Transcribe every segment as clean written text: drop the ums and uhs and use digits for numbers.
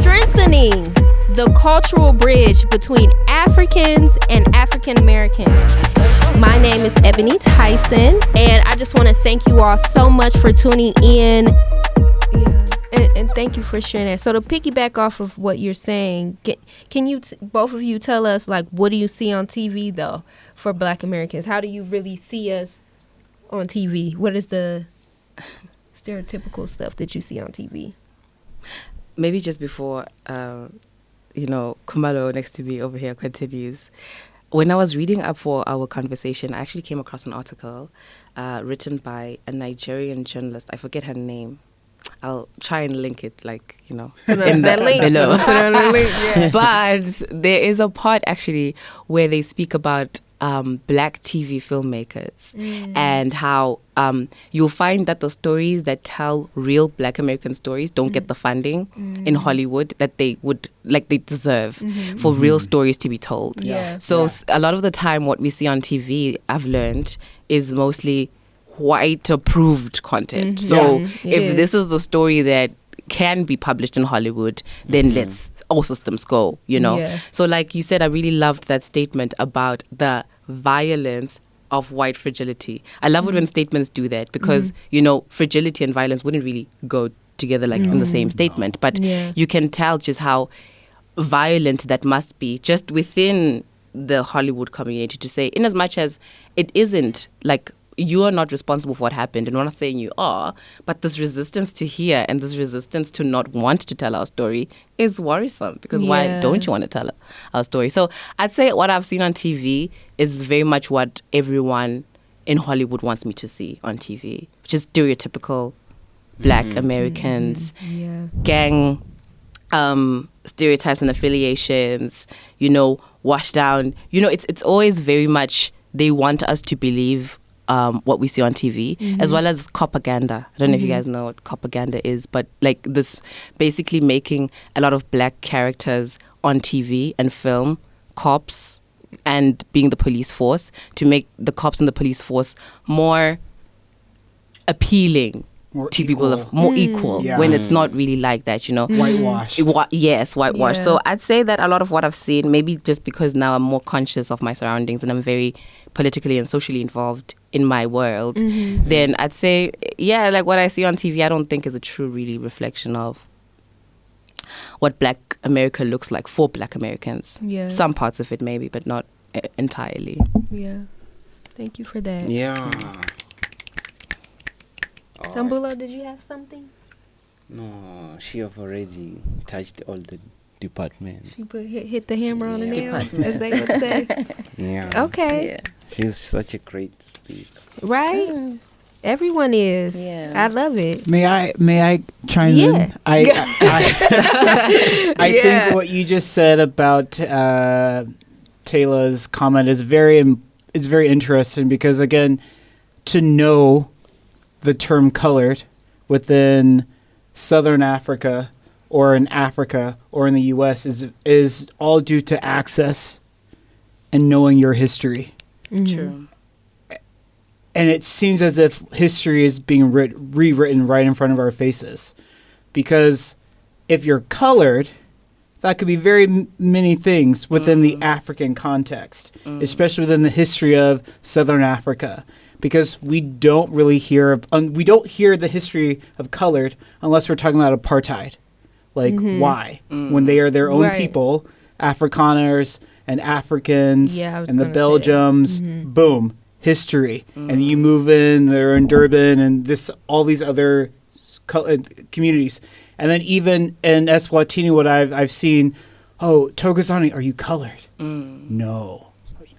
Strengthening the cultural bridge between Africans and African Americans. My name is Ebony Tyson, and I just want to thank you all so much for tuning in. And thank you for sharing that. So to piggyback off of what you're saying, can you both of you tell us, like, what do you see on TV though for Black Americans? How do you really see us on TV? What is the stereotypical stuff that you see on TV? Maybe just before, Kumalo next to me over here continues. When I was reading up for our conversation, I actually came across an article written by a Nigerian journalist. I forget her name. I'll try and link it, in the link below. Put it on the link, yeah. But there is a part actually where they speak about Black TV filmmakers and how you'll find that the stories that tell real Black American stories don't get the funding in Hollywood that they would, they deserve for real stories to be told. Yeah. So a lot of the time what we see on TV, I've learned, is mostly white approved content. So if this is the story that can be published in Hollywood, then let's all systems go, Yeah. So like you said, I really loved that statement about the violence of white fragility. I love it when statements do that because, fragility and violence wouldn't really go together in the same statement. But you can tell just how violent that must be just within the Hollywood community to say, in as much as it isn't you are not responsible for what happened, and we're not saying you are, but this resistance to hear and this resistance to not want to tell our story is worrisome because why don't you want to tell our story? So I'd say what I've seen on TV is very much what everyone in Hollywood wants me to see on TV, which is stereotypical Black Americans, gang stereotypes and affiliations, washed down. It's always very much they want us to believe what we see on TV, as well as propaganda. I don't know if you guys know what propaganda is, but this basically making a lot of Black characters on TV and film cops and being the police force to make the cops and the police force more appealing to people, more equal when it's not really like that, Whitewash. Yes, whitewash. Yeah. So I'd say that a lot of what I've seen, maybe just because now I'm more conscious of my surroundings and I'm very politically and socially involved in my world, then I'd say, what I see on TV, I don't think is a true really reflection of what Black America looks like for Black Americans. Yeah. Some parts of it maybe, but not entirely. Yeah. Thank you for that. Yeah. Sambulo, did you have something? No, she have already touched all the departments. She hit the hammer on the nail, Department. as they would say. Yeah. Okay. Yeah. She's such a great speaker. Right? Everyone is. Yeah. I love it. May I chime Yeah. in? I think what you just said about Taylor's comment is very interesting because, again, to know the term colored within Southern Africa or in Africa or in the U.S. is all due to access and knowing your history. True. And it seems as if history is being rewritten right in front of our faces. Because if you're colored, that could be very many things within the African context, especially within the history of Southern Africa. Because we don't really hear the history of colored unless we're talking about apartheid. Why? When they are their own people, Afrikaners and Africans and the Belgiums, boom, history. And you move in, they're in Durban and all these other communities. And then even in Eswatini, what I've seen, Togazani, are you colored? No.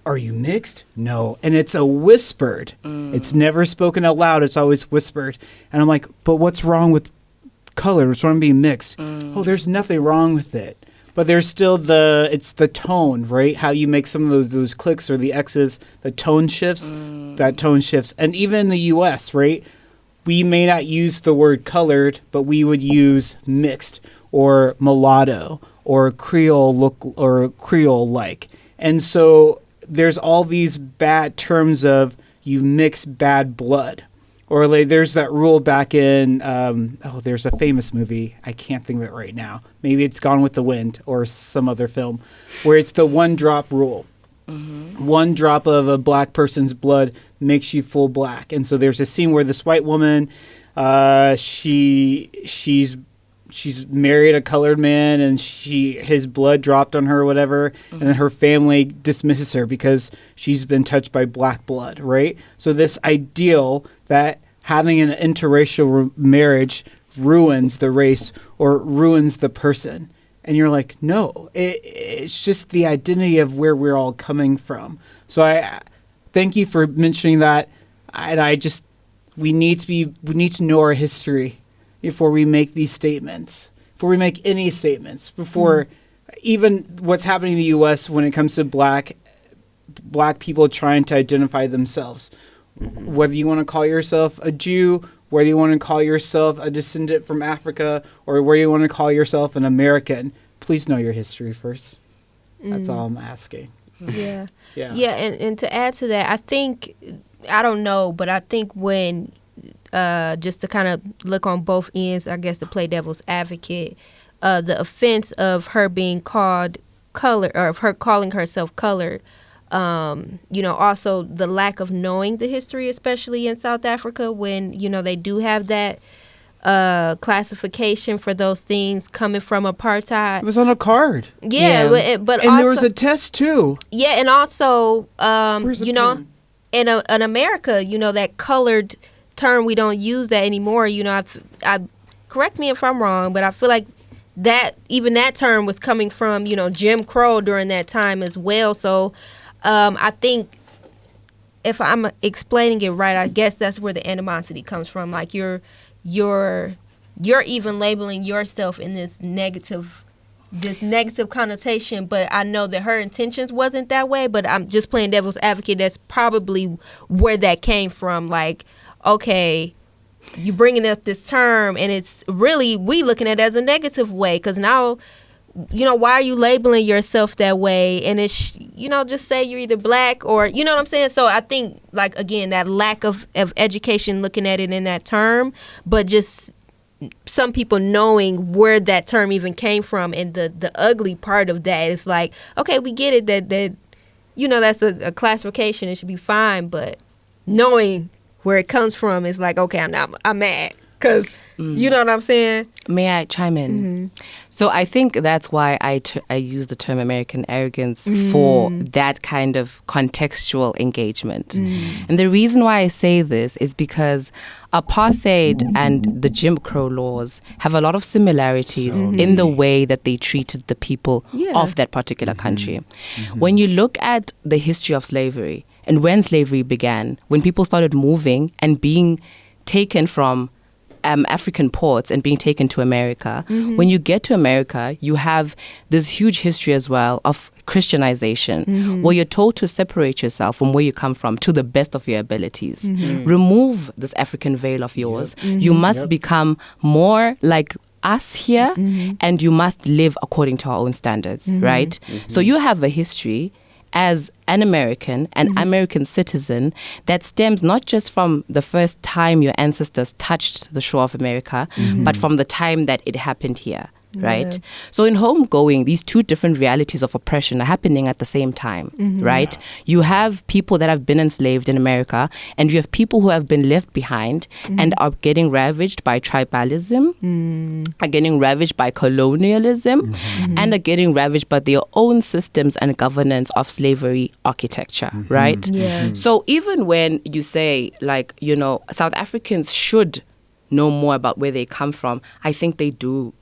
Are you mixed? No. And it's a whispered. It's never spoken out loud. It's always whispered. And I'm like, but what's wrong with color? What's wrong with being mixed? Oh, there's nothing wrong with it. But there's still it's the tone, right? How you make some of those clicks or the X's, the tone shifts, that tone shifts. And even in the U.S., right? We may not use the word colored, but we would use mixed or mulatto or Creole look or Creole-like. And so there's all these bad terms of you mix bad blood Or like there's that rule back in there's a famous movie, I can't think of it right now. Maybe it's Gone with the Wind or some other film, where it's the 1 drop rule. 1 drop of a black person's blood makes you full black. And so there's a scene where this white woman, she's married a colored man, and his blood dropped on her or whatever, and then her family dismisses her because she's been touched by black blood, right? So this ideal that having an interracial marriage ruins the race or ruins the person. And you're like, no, it's just the identity of where we're all coming from. So I thank you for mentioning that. And we need to know our history before we make these statements, before we make any statements, before even what's happening in the U.S. when it comes to black people trying to identify themselves. Whether you want to call yourself a Jew, whether you want to call yourself a descendant from Africa, or whether you want to call yourself an American, please know your history first. That's all I'm asking. Yeah. Yeah. And to add to that, I think, I don't know, but I think when, just to kind of look on both ends, I guess to play devil's advocate, the offense of her being called colored, or of her calling herself colored, also the lack of knowing the history, especially in South Africa, when, they do have that classification for those things coming from apartheid. It was on a card. Yeah. But and also, there was a test too. Yeah, and also, pen? in America, that colored term, we don't use that anymore. I correct me if I'm wrong, but I feel like that term was coming from, Jim Crow during that time as well. So I think if I'm explaining it right, I guess that's where the animosity comes from. Like you're even labeling yourself in this negative connotation, but I know that her intentions wasn't that way, but I'm just playing devil's advocate. That's probably where that came from. Like, okay, you bringing up this term, and it's really, we looking at it as a negative way, because now, why are you labeling yourself that way? And it's, just say you're either black or, you know what I'm saying? So I think, like, again, that lack of education looking at it in that term, but just some people knowing where that term even came from, and the ugly part of that is like, okay, we get it that that's a classification, it should be fine, but knowing where it comes from is like, okay, I'm mad because you know what I'm saying. May I chime in? So I think that's why I use the term American arrogance for that kind of contextual engagement. And the reason why I say this is because apartheid and the Jim Crow laws have a lot of similarities in the way that they treated the people of that particular country. When you look at the history of slavery and when slavery began, when people started moving and being taken from African ports and being taken to America. When you get to America, you have this huge history as well of Christianization, where you're told to separate yourself from where you come from to the best of your abilities. Remove this African veil of yours. You must become more like us here, and you must live according to our own standards, right? So you have a history as an American, an American citizen, that stems not just from the first time your ancestors touched the shore of America, but from the time that it happened here. Right? So in homegoing, these two different realities of oppression are happening at the same time, right? You have people that have been enslaved in America, and you have people who have been left behind and are getting ravaged by tribalism, are getting ravaged by colonialism, and are getting ravaged by their own systems and governance of slavery architecture, right? So even when you say, like, South Africans should know more about where they come from, I think they do.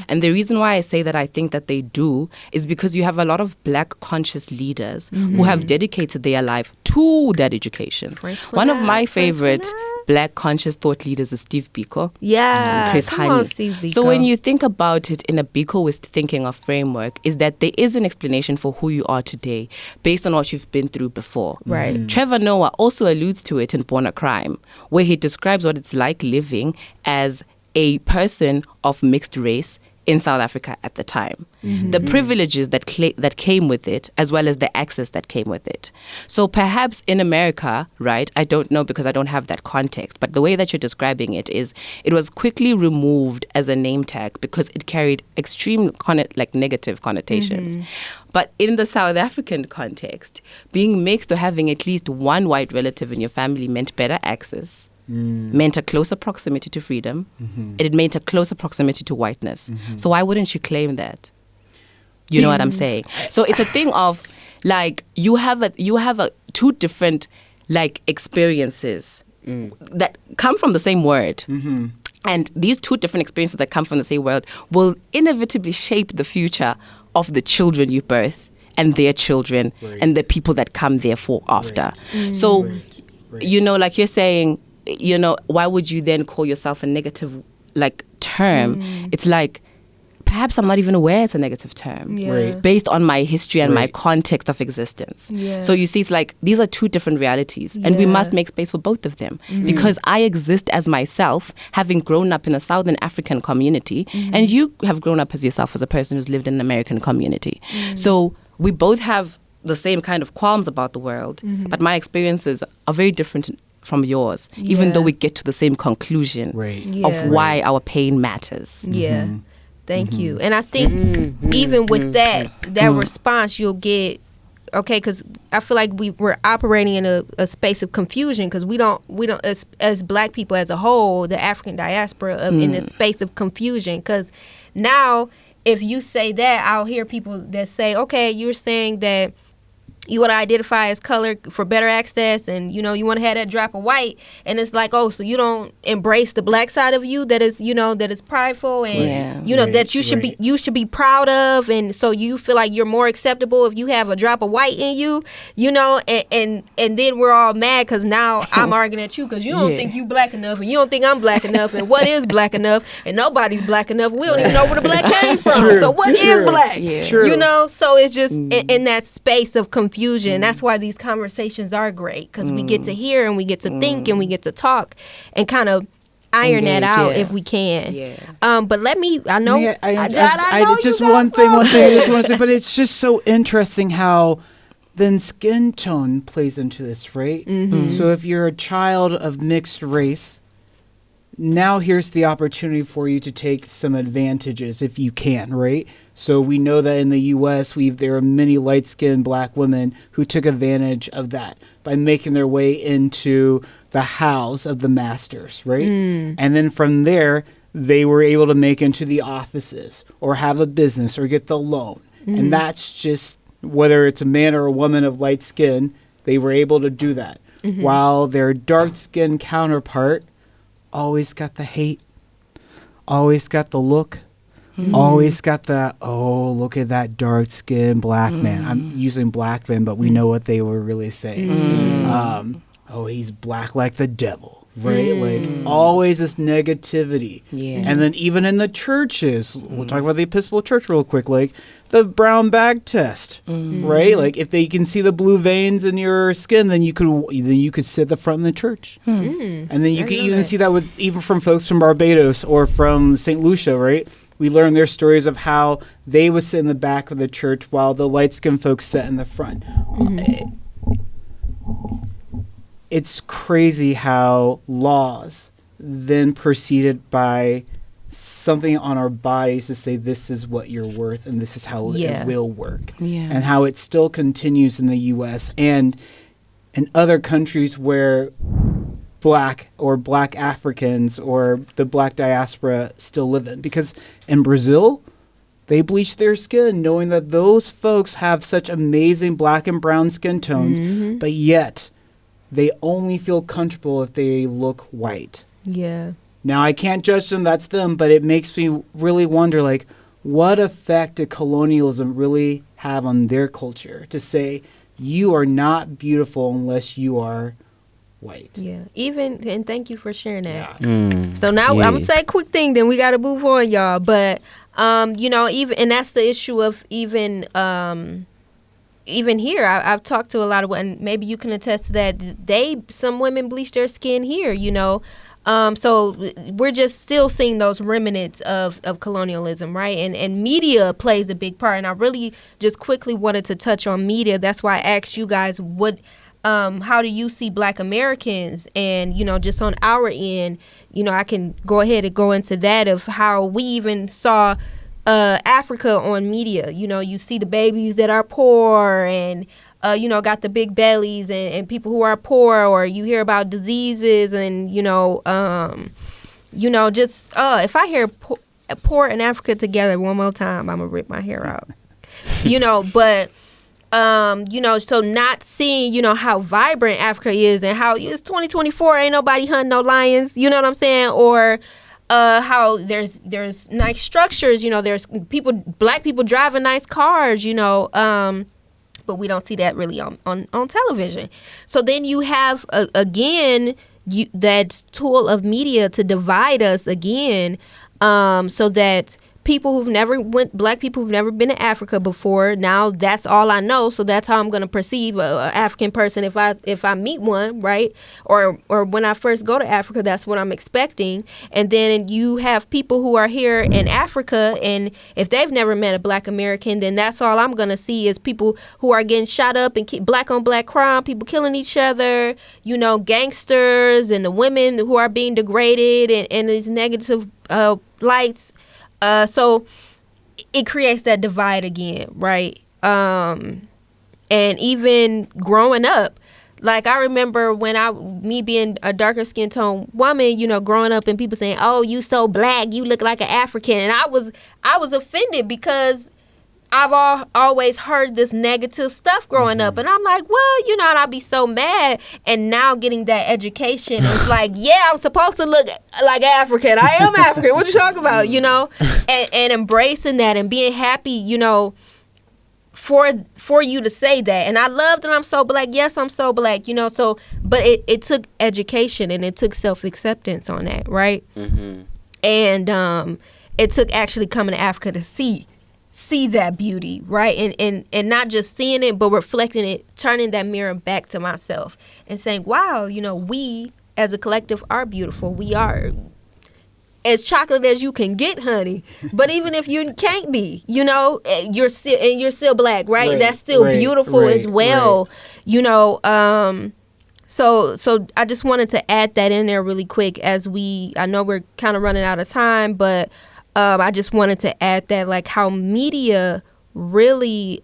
And the reason why I say that I think that they do is because you have a lot of black conscious leaders who have dedicated their life to that education. One of my favorite black conscious thought leaders is Steve Biko. Yeah, Chris Hani. So when you think about it in a Bikoist thinking of framework, is that there is an explanation for who you are today based on what you've been through before. Right. Trevor Noah also alludes to it in Born a Crime, where he describes what it's like living as a person of mixed race in South Africa at the time. The privileges that came with it, as well as the access that came with it. So perhaps in America, right, I don't know because I don't have that context, but the way that you're describing it is it was quickly removed as a name tag because it carried extreme negative connotations. But in the South African context, being mixed or having at least one white relative in your family meant better access, meant a closer proximity to freedom. It meant a closer proximity to whiteness. So why wouldn't you claim that? You know what I'm saying? So it's a thing of like you have two different like experiences that come from the same word. And these two different experiences that come from the same world will inevitably shape the future of the children you birth and their children and the people that come therefore after. So, you know, like you're saying, you know, why would you then call yourself a negative like term? It's like, perhaps I'm not even aware it's a negative term based on my history and my context of existence. So you see, it's like these are two different realities and we must make space for both of them because I exist as myself, having grown up in a Southern African community and you have grown up as yourself as a person who's lived in an American community. So we both have the same kind of qualms about the world, but my experiences are very different from yours, even though we get to the same conclusion of why our pain matters. Thank you. And I think even with that response, you'll get, okay, because I feel like we're operating in a space of confusion because we don't as Black people as a whole, the African diaspora, in this space of confusion. Because now, if you say that, I'll hear people that say, okay, you're saying that you want to identify as color for better access and, you know, you want to have that drop of white. And it's like, oh, so you don't embrace the Black side of you that is, you know, that is prideful and, you know, that you should be proud of. And so you feel like you're more acceptable if you have a drop of white in you, you know, and then we're all mad because now I'm arguing at you because you don't think you Black enough and you don't think I'm Black enough. And what is Black enough? And nobody's Black enough. We don't even know where the Black came from. So what is Black? You know, so it's just in that space of confusion. That's why these conversations are great because we get to hear and we get to think and we get to talk and kind of iron that out if we can. But let me, I know, just one thing I just want to say, but it's just so interesting how then skin tone plays into this, right? So if you're a child of mixed race, now here's the opportunity for you to take some advantages if you can, right? So we know that in the U.S., there are many light-skinned Black women who took advantage of that by making their way into the house of the masters, right? And then from there, they were able to make into the offices or have a business or get the loan. And that's just, whether it's a man or a woman of light skin, they were able to do that. While their dark-skinned counterpart always got the hate, always got the look, always got the, oh, look at that dark-skinned Black man. I'm using Black man, but we know what they were really saying. Oh, he's black like the devil, right? Like, always this negativity. And then even in the churches, we'll talk about the Episcopal Church real quick, like the brown bag test, right? Like, if they can see the blue veins in your skin, then you could sit at the front of the church. And then you can even see that with even from folks from Barbados or from St. Lucia, right? We learn their stories of how they would sit in the back of the church while the light-skinned folks sat in the front. It's crazy how laws then proceeded by something on our bodies to say this is what you're worth and this is how it will work. And how it still continues in the U.S. and in other countries where Black Africans or the Black diaspora still live in. Because in Brazil, they bleach their skin knowing that those folks have such amazing black and brown skin tones, but yet they only feel comfortable if they look white. Now, I can't judge them, that's them, but it makes me really wonder, like, what effect did colonialism really have on their culture to say, you are not beautiful unless you are white? And thank you for sharing that. So now I'm going to say a quick thing, then we got to move on, y'all. But, you know, and that's the issue of even here, I've talked to a lot of, and maybe you can attest to that. Some women bleach their skin here, you know. So we're just still seeing those remnants of colonialism, right? And media plays a big part. And I really just quickly wanted to touch on media. That's why I asked you guys, how do you see Black Americans? And, just on our end, I can go ahead and go into that of how we even saw Africa on media. You see the babies that are poor and got the big bellies and people who are poor, or you hear about diseases and, if I hear poor and Africa together one more time, I'm going to rip my hair out, but, so not seeing, how vibrant Africa is and how it's 2024, ain't nobody hunting no lions, you know what I'm saying? Or, how there's nice structures, there's Black people driving nice cars, but we don't see that really on television. So then you have, again, that tool of media to divide us again, so that Black people who've never been to Africa before, now that's all I know, so that's how I'm going to perceive a African person if I meet one, right? Or when I first go to Africa, that's what I'm expecting. And then you have people who are here in Africa, and if they've never met a Black American, then that's all I'm going to see is people who are getting shot up and Black on Black crime, people killing each other, gangsters, and the women who are being degraded and these negative lights. So it creates that divide again, right? And even growing up, like I remember me being a darker skin tone woman, growing up and people saying, "Oh, you so Black, you look like an African," and I was offended because I've always heard this negative stuff growing up, and I'm like, well, and I'd be so mad. And now getting that education, it's like, yeah, I'm supposed to look like African. I am African. What you talking about, and embracing that and being happy, for you to say that. And I love that I'm so Black. Yes, I'm so Black, so, but it took education and it took self-acceptance on that, right? Mm-hmm. And it took actually coming to Africa to see that beauty, right? And not just seeing it, but reflecting it, turning that mirror back to myself and saying, wow, we as a collective are beautiful. We are as chocolate as you can get, honey. But even if you can't be, you're still Black, right? That's still beautiful as well, So I just wanted to add that in there really quick I know we're kind of running out of time, but I just wanted to add that, like, how media really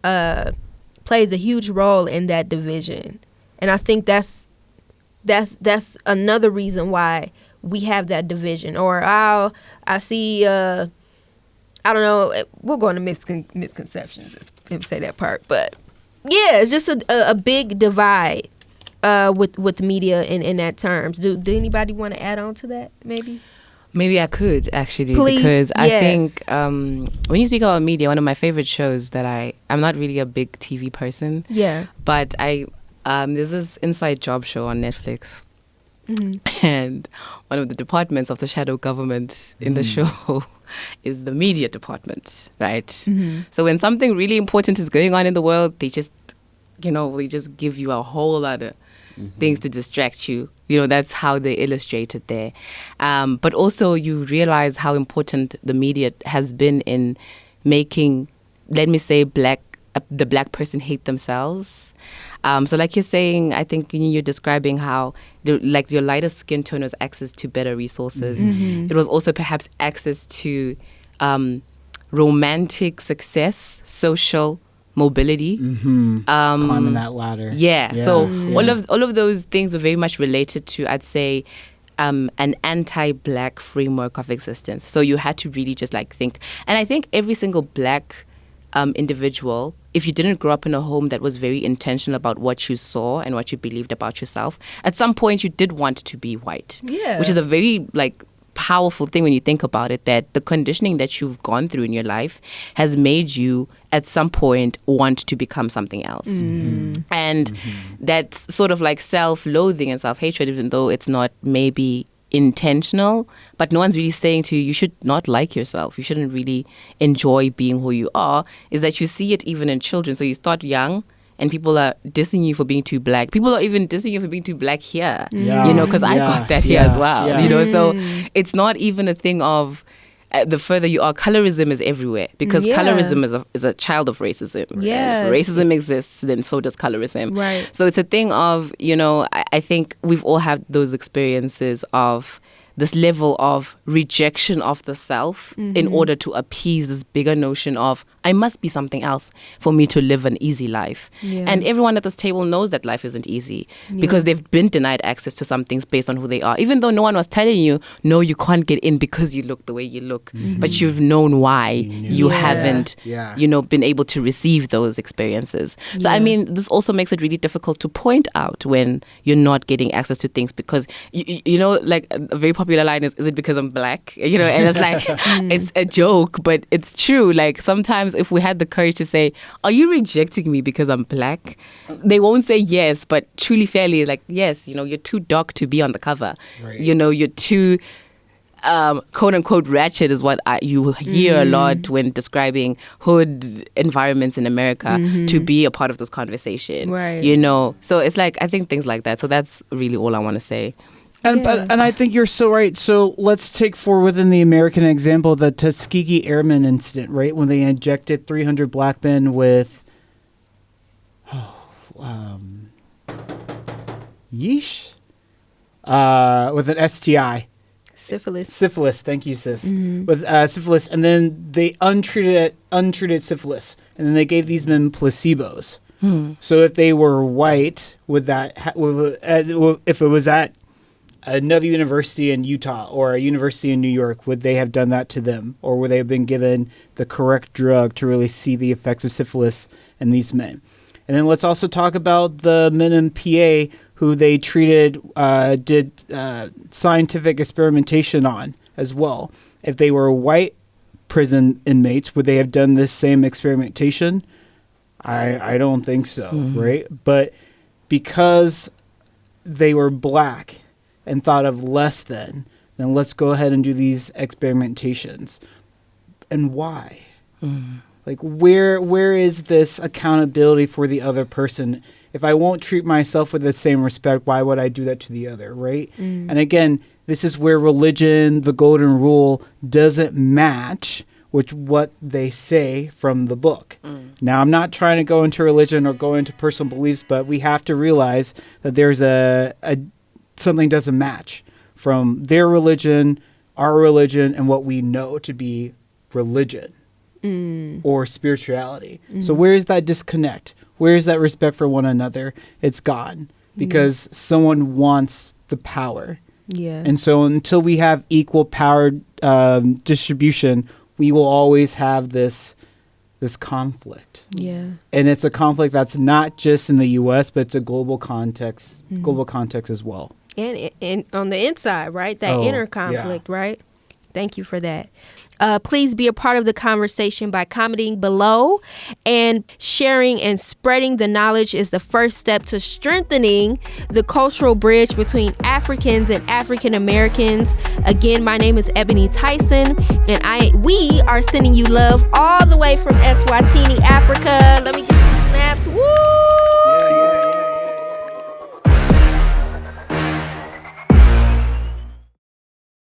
plays a huge role in that division. And I think that's another reason why we have that division. Or I see, I don't know, we'll go into misconceptions if say that part. But, yeah, it's just a big divide with media in that terms. Do anybody want to add on to that, maybe? Maybe I could, actually. Please, because I yes. think when you speak about media, one of my favorite shows that I'm not really a big TV person. Yeah. But there's this Inside Job show on Netflix. Mm-hmm. And one of the departments of the shadow government in the show is the media department, right? Mm-hmm. So when something really important is going on in the world, they just give you a whole lot of things to distract you. That's how they illustrate it there. But also you realize how important the media has been in making, let me say, the Black person hate themselves. So like you're saying, I think you're describing how like your lighter skin tone was access to better resources. Mm-hmm. It was also perhaps access to romantic success, social mobility, climbing that ladder. So all of those things were very much related to, I'd say, an anti-Black framework of existence. So you had to really just think, and I think every single Black individual, if you didn't grow up in a home that was very intentional about what you saw and what you believed about yourself, at some point you did want to be white, which is a very powerful thing when you think about it, that the conditioning that you've gone through in your life has made you at some point want to become something else. And that's sort of self-loathing and self-hatred, even though it's not maybe intentional, but no one's really saying to you, you should not like yourself, you shouldn't really enjoy being who you are, is that you see it even in children. So you start young and people are dissing you for being too black. People are even dissing you for being too black here. Yeah. You know, because I got that here as well. Yeah. You know, so it's not even a thing of the further you are, colorism is everywhere because colorism is a child of racism. Yes. If racism exists, then so does colorism. Right. So it's a thing of, you know, I think we've all had those experiences of this level of rejection of the self in order to appease this bigger notion of I must be something else for me to live an easy life. Yeah. And everyone at this table knows that life isn't easy because they've been denied access to some things based on who they are. Even though no one was telling you, no, you can't get in because you look the way you look. But you've known why you haven't, you know, been able to receive those experiences. So, I mean, this also makes it really difficult to point out when you're not getting access to things because, you know, like a very popular line is it because I'm black? You know, and it's like, it's a joke, but it's true. Like sometimes if we had the courage to say, are you rejecting me because I'm black? They won't say yes, but truly fairly like, yes, you know, you're too dark to be on the cover. Right. You know, you're too quote unquote ratchet is what you hear a lot when describing hood environments in America to be a part of this conversation. Right. You know, so it's like, I think things like that. So that's really all I want to say. And I think you're so right. So let's take for within the American example the Tuskegee Airmen incident, right? When they injected 300 black men with with an STI. Syphilis. Thank you, sis. With syphilis, and then they untreated syphilis, and then they gave these men placebos. So if they were white, would that if it was at another university in Utah or a university in New York, would they have done that to them? Or would they have been given the correct drug to really see the effects of syphilis in these men? And then let's also talk about the men in PA who they did scientific experimentation on as well. If they were white prison inmates, would they have done this same experimentation? I don't think so, right? But because they were black and thought of less than, then let's go ahead and do these experimentations. And why? Like, where is this accountability for the other person? If I won't treat myself with the same respect, why would I do that to the other, right? And again, this is where religion, the golden rule, doesn't match with what they say from the book. Now, I'm not trying to go into religion or go into personal beliefs, but we have to realize that there's something doesn't match from their religion, our religion, and what we know to be religion or spirituality. So where is that disconnect? Where is that respect for one another? It's gone because someone wants the power. Yeah. And so until we have equal power distribution, we will always have this conflict. Yeah. And it's a conflict that's not just in the U.S., but it's a global context as well. And on the inside, right? That inner conflict, right? Thank you for that. Please be a part of the conversation by commenting below, and sharing and spreading the knowledge is the first step to strengthening the cultural bridge between Africans and African Americans. Again, my name is Ebony Tyson, and we are sending you love all the way from Eswatini, Africa. Let me get some snaps